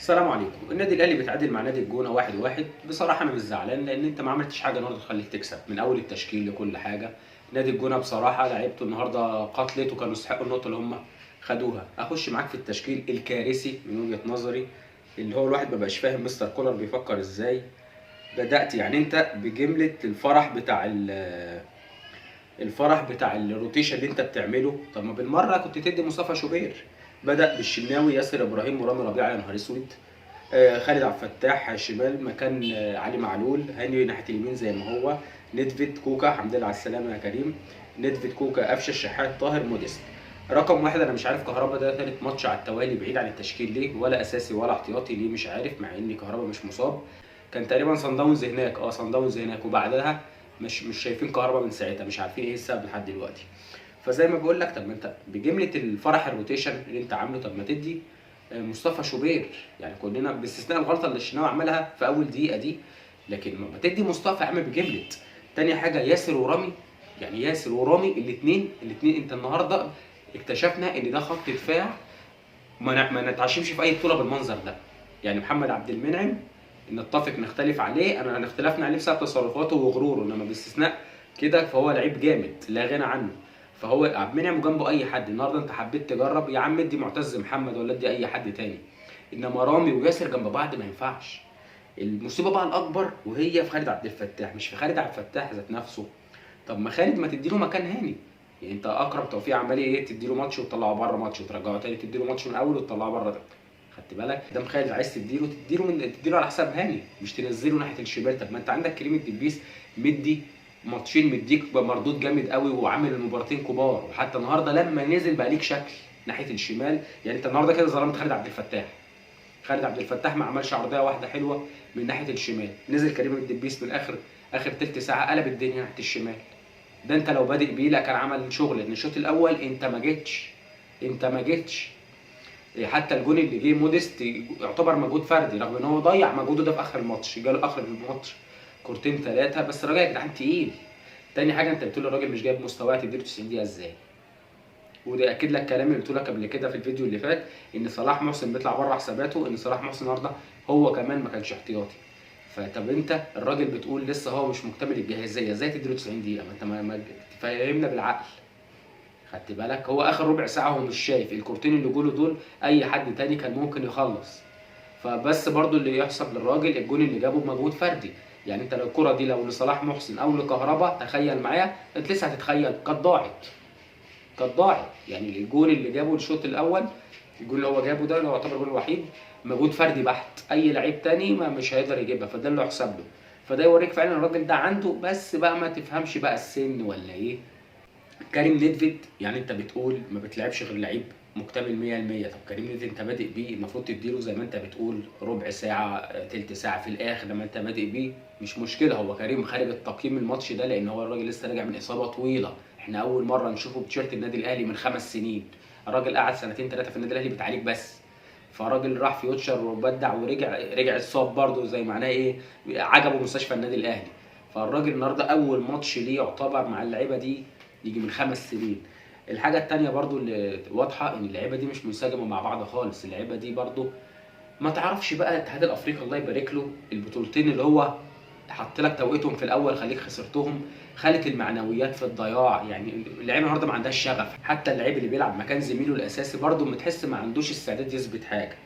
السلام عليكم. النادي الاهلي بيتعادل مع نادي الجونه 1-1. بصراحه انا مش زعلان لان انت ما عملتش حاجه النهارده تخليك تكسب من اول التشكيل لكل حاجه. نادي الجونه بصراحه لعيبته النهارده قتلت وكانوا يستحقوا النقطه اللي هم خدوها. اخش معاك في التشكيل الكارثي من وجهه نظري، اللي هو الواحد ما بقاش فاهم مستر كولر بيفكر ازاي. بدات يعني انت بجمله الفرح بتاع الروتيشن اللي انت بتعمله. طب ما بالمره كنت تدي مصطفى شوبير. بدا بالشناوي، ياسر ابراهيم، مرامي ربيعه، يا نهار اسود. خالد عبد الفتاح شمال مكان علي معلول، هاني ناحيه اليمين زي ما هو، ندفيد كوكا، الحمد لله على السلامه يا كريم، ندفيد كوكا، قفشه، الشحات، طاهر، موديست. رقم واحد، انا مش عارف كهربا ده ثالث ماتش على التوالي بعيد عن التشكيل ليه، ولا اساسي ولا احتياطي ليه مش عارف، مع ان كهربا مش مصاب. كان تقريبا صن داونز هناك، صن داونز هناك، وبعدها مش شايفين كهربا من ساعتها، مش عارفين ايه السبب لحد دلوقتي. فزي ما بقول لك، طب ما انت بجمله الفرح الروتيشن اللي انت عامله، طب ما تدي مصطفى شوبير. يعني كلنا باستثناء الغلطه اللي الشناوي عملها في اول دقيقه دي، لكن ما تدي مصطفى يا عم بجمله. تاني حاجه ياسر ورامي، يعني ياسر ورامي الاثنين انت النهارده اكتشفنا ان ده خط دفاع ما نتعشمش في اي بطوله بالمنظر ده. يعني محمد عبد المنعم نتفق نختلف عليه، انا اختلفنا عليه بسبب تصرفاته وغروره، انما باستثناء كده فهو لعيب جامد لا غنى عنه. فهو عبد المنعم جنبه اي حد. النهارده انت حبيت تجرب يا عم، ادي معتز محمد ولا ادي اي حد تاني، انما رامي وياسر جنب بعض ما ينفعش. المصيبه بقى الاكبر وهي في خالد عبد الفتاح، مش في خالد عبد الفتاح ذات نفسه. طب ما خالد ما تديله مكان هاني. يعني انت اكرم توفيق عمال ايه، تديله ماتش وتطلعه بره ماتش وترجعه تاني، تديله ماتش من اول وتطلعه بره ده. خدت بالك؟ دام خالد عايز تديله على حساب هاني، مش تنزله ناحيه الشمال. طب ما انت عندك كريم الدبيس مدي ماتشين، مديك مردود جامد قوي وعامل المباراتين كبار، وحتى النهارده لما نزل بقى ليك شكل ناحيه الشمال. يعني انت النهارده كده ظلمت خالد عبد الفتاح. خالد عبد الفتاح ما عملش عرضيه واحده حلوه من ناحيه الشمال، نزل كريم الدبيس من اخر تلت ساعه قلب الدنيا ناحيه الشمال. ده انت لو بادئ بيه لا كان عمل شغل، ان الشوط الاول انت ما جيتش. حتى الجون اللي جه موديست يعتبر مجهود فردي، رغم ان هو ضيع مجهوده ده في اخر الماتش، جاله اخر الماتش كورتين ثلاثه بس. الراجل يا جدعان تقيل. تاني حاجه، انت بتقول الراجل مش جايب مستواه، تديله 90 دقيقه ازاي؟ وده اكد لك كلامي اللي قلت لك قبل كده في الفيديو اللي فات، ان صلاح محسن بيطلع بره حساباته، ان صلاح محسن النهارده هو كمان ما كانش احتياطي. فطب انت الراجل بتقول لسه هو مش مكتمل الجاهزيه، ازاي تديله 90 دقيقه؟ ما انت ما تفهمنا بالعقل. خدت بالك؟ هو اخر ربع ساعه هو مش شايف الكورتين اللي جوله دول، اي حد تاني كان ممكن يخلص. فبس برضو اللي يحسب للراجل الجون اللي جابه بمجهود فردي. يعني انت لو الكره دي لو لصلاح محسن او لكهربا، تخيل معايا، انت لسه هتتخيل كانت ضاعت. يعني الجون اللي جابه الشوط الاول، الجون اللي هو جابه ده اللي هو يعتبر الجون الوحيد، مجهود فردي بحت، اي لعيب تاني ما مش هيقدر يجيبها، فده اللي يحسب له. فده يوريك فعلا الراجل ده عنده، بس بقى ما تفهمش بقى السن ولا ايه. كريم نيدفيد، يعني انت بتقول ما بتلعبش غير لعيب مكتمل 100%. طب كريم نيدفيد انت بادئ بيه، المفروض تديله زي ما انت بتقول ربع ساعه، تلت ساعه في الاخر لما انت بادئ بيه. مش مشكله، هو كريم خارج التقييم الماتش ده لان هو الراجل لسه راجع من اصابه طويله. احنا اول مره نشوفه بتيشيرت النادي الاهلي من 5 سنين. الراجل قعد سنتين ثلاثه في النادي الاهلي بتعالج بس. فالراجل راح فيوتشر وبدع ورجع اتصاب برده، زي معناه ايه، عجبه مستشفى النادي الاهلي. فالراجل النهارده اول ماتش ليه يعتبر مع اللعيبه دي يجي من 5 سنين. الحاجه الثانيه برضو اللي واضحه ان اللعيبه دي مش منسجمه مع بعض خالص. اللعيبه دي برضو ما تعرفش بقى، الاتحاد الافريقي الله يبارك له البطولتين اللي هو حط لك توقيتهم في الاول خليك خسرتهم، خلت المعنويات في الضياع. يعني اللعيبه النهارده ما عندهاش شغف، حتى اللعيب اللي بيلعب مكان زميله الاساسي برضو بتحس ما عندوش استعداد يثبت حاجه.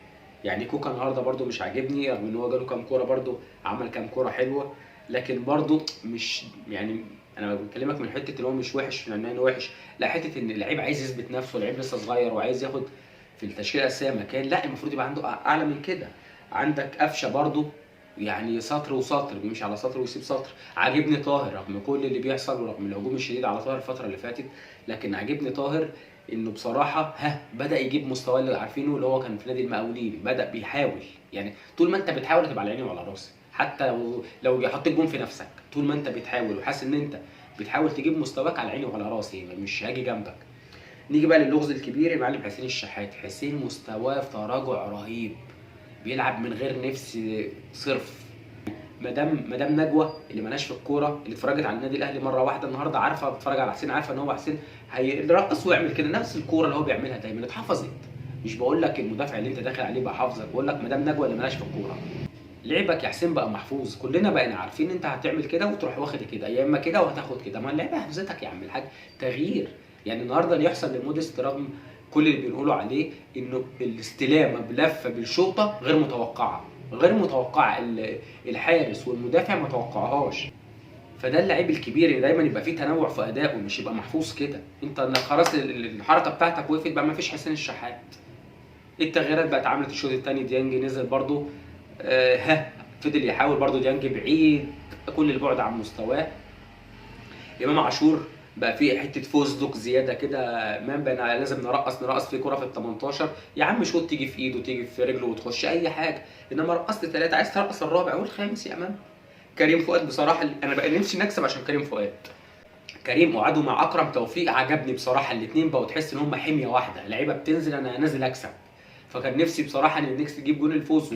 يعني كوكا النهارده برضو مش عاجبني، رغم ان هو جاله كام كوره برضو، عمل كام كوره حلوه، لكن برضو مش يعني، انا بكلمك من حته اللي هو مش وحش لانه وحش، لا، حته ان اللعيب عايز يثبت نفسه، اللعيب لسه صغير وعايز ياخد في التشكيله الاساسيه مكان، لا المفروض يبقى عنده اعلى من كده. عندك قفشه برضو، يعني سطر وسطر، بيمشي على سطر ويسيب سطر. عاجبني طاهر رغم كل اللي بيحصل ورغم الهجوم الشديد على طاهر الفتره اللي فاتت، لكن عاجبني طاهر انه بصراحه بدا يجيب مستواه اللي عارفينه اللي هو كان في نادي المقاولين، بدا بيحاول. يعني طول ما انت بتحاول تبقى على عيني وعلى راسي، حتى لو حطيت جون في نفسك، طول ما انت بتحاول وحاسس ان انت بتحاول تجيب مستواك، على عيني وعلى راسي، مش هاجي جنبك. نيجي بقى للغز الكبير، المعلم حسين الشحات. حسين مستواه في تراجع رهيب، بيلعب من غير نفس صرف. مدام نجوى اللي مالهاش في الكوره، اللي اتفرجت على النادي الاهلي مره واحده النهارده، عارفه بتتفرج على حسين، عارفه ان هو حسين هيرقص ويعمل كده نفس الكوره اللي هو بيعملها دايما، اتحفظت. مش بقول لك المدافع اللي انت داخل عليه بقى حافظك، بقول لك مدام نجوى اللي مالهاش في الكوره. لعبك يا حسين بقى محفوظ، كلنا بقينا عارفين انت هتعمل كده وتروح واخد كده، يا اما كده وهتاخد كده، ما اللعبه حفظتك يا عم الحاج. تغيير يعني النهارده اللي يحصل لموديست رغم كل اللي بنقوله عليه انه الاستلامه بلفه بالشوطه غير متوقعه، غير متوقعه، الحارس والمدافع ما توقعهاش. فده اللعيب الكبير اللي دايما يبقى فيه تنوع في ادائه، مش يبقى محفوظ كده. انت خلاص الحركه بتاعتك وقفت بقى، ما فيش حسين الشحات. التغييرات بقت عملت الشوط الثاني، ديانج نزل برضه، فضل يحاول برضه ديانج بعيد كل البعد عن مستواه. امام عاشور بقى فيه حته فوزدوك زياده كده، امام بقى لازم نرقص في كره في ال 18 يا عم، شوط تيجي في ايده تيجي في رجله وتخش اي حاجه، انما رقصت ثلاثه عايز ترقص الرابع والخامس يا امام. كريم فؤاد بصراحه انا بقى نفسي نكسب عشان كريم فؤاد. كريم وقعدوا مع اكرم توفيق عجبني بصراحه، الاثنين بقوا تحس ان هم حميه واحده، لعيبه بتنزل انا نازل اكسب. فكان نفسي بصراحه ان نكسب نجيب جون الفوز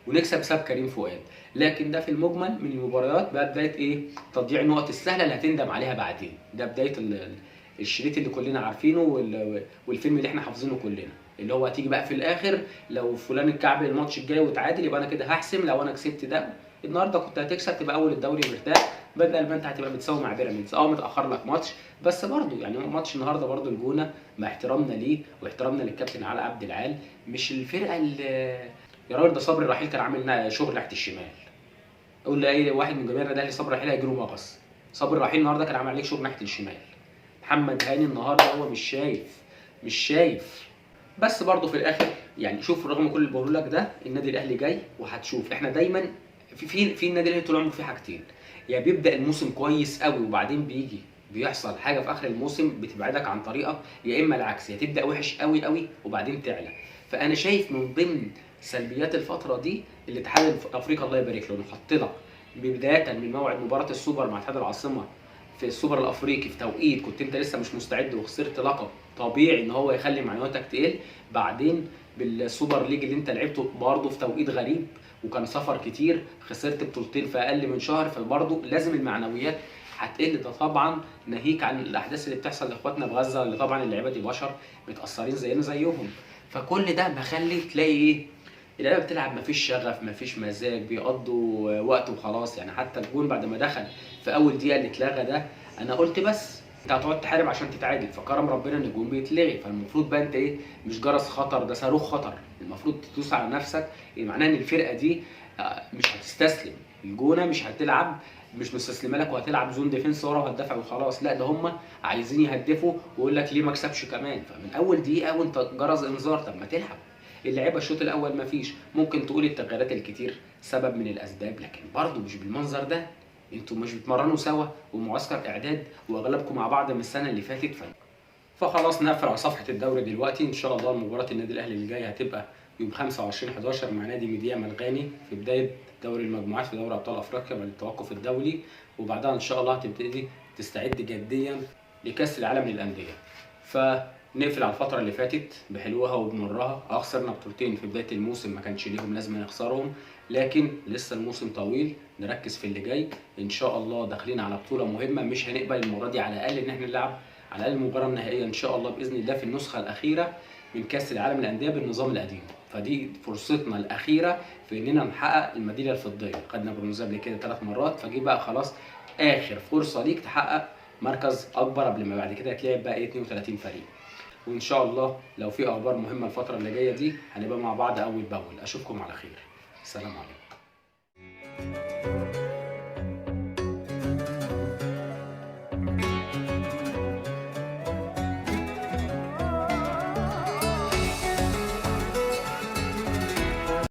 ونكسب بسبب كريم فؤاد. لكن ده في المجمل من المباريات بقى بدايه ايه؟ تضييع النقط السهله اللي هتندم عليها بعدين. ده بدايه الشريط اللي كلنا عارفينه والفيلم اللي احنا حافظينه كلنا، اللي هو هتيجي بقى في الاخر لو فلان الكعب الماتش الجاي وتعادل يبقى انا كده هحسم، لو انا كسبت ده النهارده كنت هتكسب تبقى اول الدوري مرتاح، بدل ما انت هتبقى بتساوي مع بيراميدز متاخر لك ماتش. بس برضه يعني ماتش النهارده برضه الجونه مع احترامنا ليه واحترامنا للكابتن علاء عبد العال مش الفرقه اللي يا راجل ده صبري رحيل كان عامل شغل ناحيه الشمال. قول لي اي واحد من جماهيرنا ده اللي صبري رحيل هيجي له مغص. صبري رحيل النهارده كان عامل عليك شغل ناحيه الشمال. محمد هاني النهارده هو مش شايف. بس برضه في الاخر يعني شوف رغم كل اللي بقوله لك ده النادي الاهلي جاي، وهتشوف احنا دايما في النادي الاهلي طول عمره في حاجتين، يا بيبدا الموسم كويس قوي وبعدين بيحصل حاجه في اخر الموسم بتبعدك عن طريقك، يا اما العكس، يا تبدا وحش قوي قوي وبعدين تعلى. فانا شايف من ضمن سلبيات الفتره دي الاتحاد الافريقي الله يبارك له انه حط لك بدايه من موعد مباراه السوبر مع اتحاد العاصمه في السوبر الافريقي في توقيت كنت انت لسه مش مستعد وخسرت لقب، طبيعي ان هو يخلي معنوياتك تقل. بعدين بالسوبر ليج اللي انت لعبته برضه في توقيت غريب وكان سفر كتير، خسرت بطولتين في اقل من شهر، فبرضه لازم المعنويات هتقل. ده طبعا ناهيك عن الاحداث اللي بتحصل لاخواتنا في غزه، اللي طبعا اللعيبه دي بشر متاثرين زينا زيهم. فكل ده مخلي تلاقي ايه؟ اللعيبه بتلعب مفيش شغف مفيش مزاج، بيقضوا وقت وخلاص. يعني حتى الجون بعد ما دخل في اول دقيقه اللي اتلغى ده انا قلت بس انت هتقعد تحارب عشان تتعادل، فكرم ربنا ان الجون بيتلغي، فالمفروض بقى انت ايه؟ مش جرس خطر، ده صاروخ خطر، المفروض تدوس على نفسك. يعني معناه ان الفرقه دي مش هتستسلم، الجونه مش هتلعب مش مستسلمه لك وهتلعب زون ديفنس ورا وهتدافع وخلاص، لا ده هم عايزين يهدفوا ويقول لك ليه ما كسبش كمان. فمن اول دقيقه وانت جرس انذار، طب ما تلعب. اللعيبه الشوط الاول ما فيش، ممكن تقول التغييرات الكتير سبب من الاسباب، لكن برضه مش بالمنظر ده. انتوا مش بتمرنوا سوا ومعسكر اعداد واغلبكم مع بعض من السنه اللي فاتت فخلاص نقفل على صفحه الدوري دلوقتي. ان شاء الله مباراه النادي الاهلي اللي جايه هتبقى يوم 25/11 مع نادي ميديا ملغاني في بدايه دوري المجموعات في دوري ابطال افريقيا بعد التوقف الدولي، وبعدها ان شاء الله هتبتدي تستعد جديا لكاس العالم للانديه. فنقفل على الفتره اللي فاتت بحلوها وبمرها. خسرنا بطولتين في بدايه الموسم ما كانش ليهم لازمه نخسرهم، لكن لسه الموسم طويل، نركز في اللي جاي. ان شاء الله داخلين على بطوله مهمه، مش هنقبل المره دي على الاقل ان احنا نلعب على الاقل المباراه النهائيه ان شاء الله باذن الله في النسخه الاخيره من كاس العالم للانديه بالنظام القديم. فدي فرصتنا الاخيره في اننا نحقق الميداليه الفضيه. خدنا برونزيه قبل كده 3 مرات، فجي بقى خلاص اخر فرصه ليك تحقق مركز اكبر قبل ما بعد كده يتلعب بقى 32 فريق. وان شاء الله لو في اخبار مهمه الفتره اللي جايه دي هنبقى مع بعض اول باول. اشوفكم على خير، السلام عليكم.